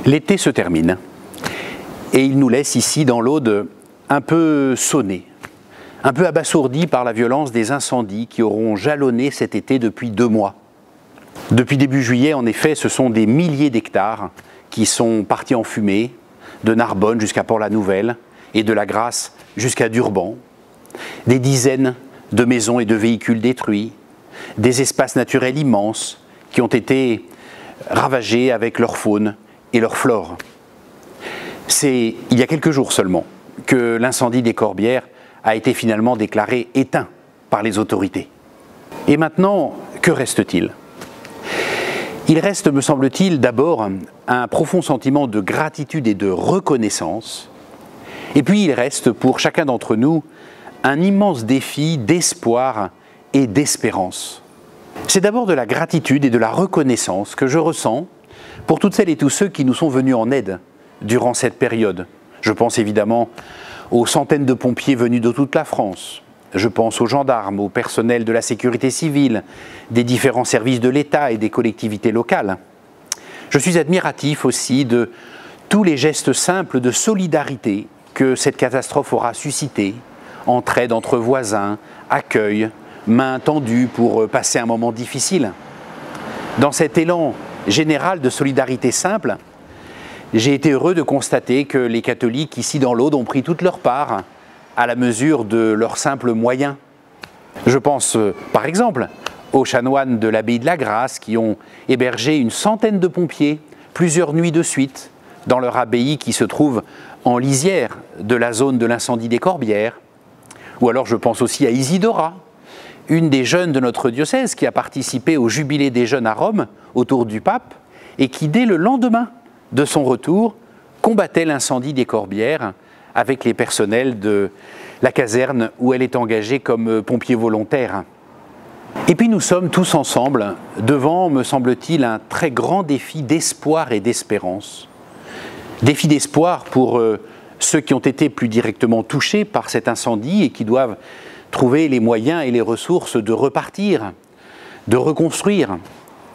L'été se termine et il nous laisse ici dans l'Aude un peu sonnés, un peu abasourdis par la violence des incendies qui auront jalonné cet été depuis 2 mois. Depuis début juillet, en effet, ce sont des milliers d'hectares qui sont partis en fumée, de Narbonne jusqu'à Port-la-Nouvelle et de la Grasse jusqu'à Durban. Des dizaines de maisons et de véhicules détruits, des espaces naturels immenses qui ont été ravagés avec leur faune et leur flore. C'est il y a quelques jours seulement que l'incendie des Corbières a été finalement déclaré éteint par les autorités. Et maintenant, que reste-t-il ? Il reste, me semble-t-il, d'abord un profond sentiment de gratitude et de reconnaissance. Et puis il reste pour chacun d'entre nous un immense défi d'espoir et d'espérance. C'est d'abord de la gratitude et de la reconnaissance que je ressens pour toutes celles et tous ceux qui nous sont venus en aide durant cette période. Je pense évidemment aux centaines de pompiers venus de toute la France. Je pense aux gendarmes, au personnel de la sécurité civile, des différents services de l'État et des collectivités locales. Je suis admiratif aussi de tous les gestes simples de solidarité que cette catastrophe aura suscité, entraide entre voisins, accueil, mains tendues pour passer un moment difficile. Dans cet élan général de solidarité simple, j'ai été heureux de constater que les catholiques ici dans l'Aude ont pris toute leur part à la mesure de leurs simples moyens. Je pense par exemple aux chanoines de l'abbaye de la Grasse qui ont hébergé une centaine de pompiers plusieurs nuits de suite dans leur abbaye qui se trouve en lisière de la zone de l'incendie des Corbières. Ou alors je pense aussi à Isidora, une des jeunes de notre diocèse qui a participé au jubilé des jeunes à Rome autour du pape et qui dès le lendemain de son retour combattait l'incendie des Corbières avec les personnels de la caserne où elle est engagée comme pompier volontaire. Et puis nous sommes tous ensemble devant, me semble-t-il, un très grand défi d'espoir et d'espérance. Défi d'espoir pour ceux qui ont été plus directement touchés par cet incendie et qui doivent trouver les moyens et les ressources de repartir, de reconstruire.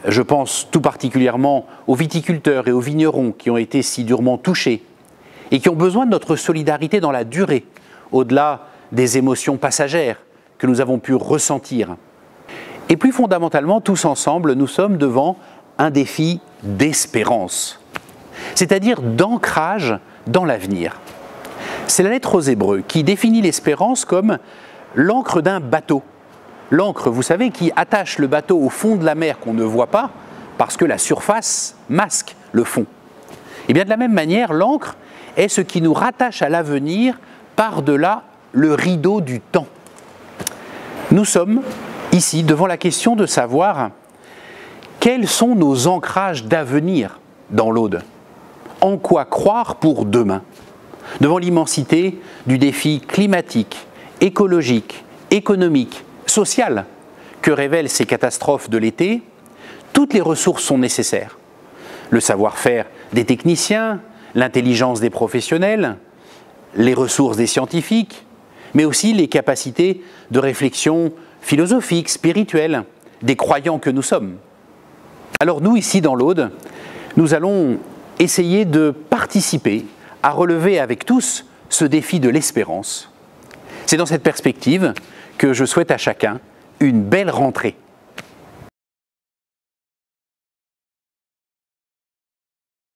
Je pense tout particulièrement aux viticulteurs et aux vignerons qui ont été si durement touchés et qui ont besoin de notre solidarité dans la durée, au-delà des émotions passagères que nous avons pu ressentir. Et plus fondamentalement, tous ensemble, nous sommes devant un défi d'espérance, c'est-à-dire d'ancrage dans l'avenir. C'est la lettre aux Hébreux qui définit l'espérance comme l'ancre d'un bateau. L'ancre, vous savez, qui attache le bateau au fond de la mer qu'on ne voit pas parce que la surface masque le fond. Et bien de la même manière, l'ancre est ce qui nous rattache à l'avenir par-delà le rideau du temps. Nous sommes ici devant la question de savoir quels sont nos ancrages d'avenir dans l'Aude. En quoi croire pour demain ? Devant l'immensité du défi climatique, écologique, économique, social que révèlent ces catastrophes de l'été, toutes les ressources sont nécessaires. Le savoir-faire des techniciens, l'intelligence des professionnels, les ressources des scientifiques, mais aussi les capacités de réflexion philosophique, spirituelle, des croyants que nous sommes. Alors nous, ici dans l'Aude, nous allons essayer de participer à relever avec tous ce défi de l'espérance. C'est dans cette perspective que je souhaite à chacun une belle rentrée.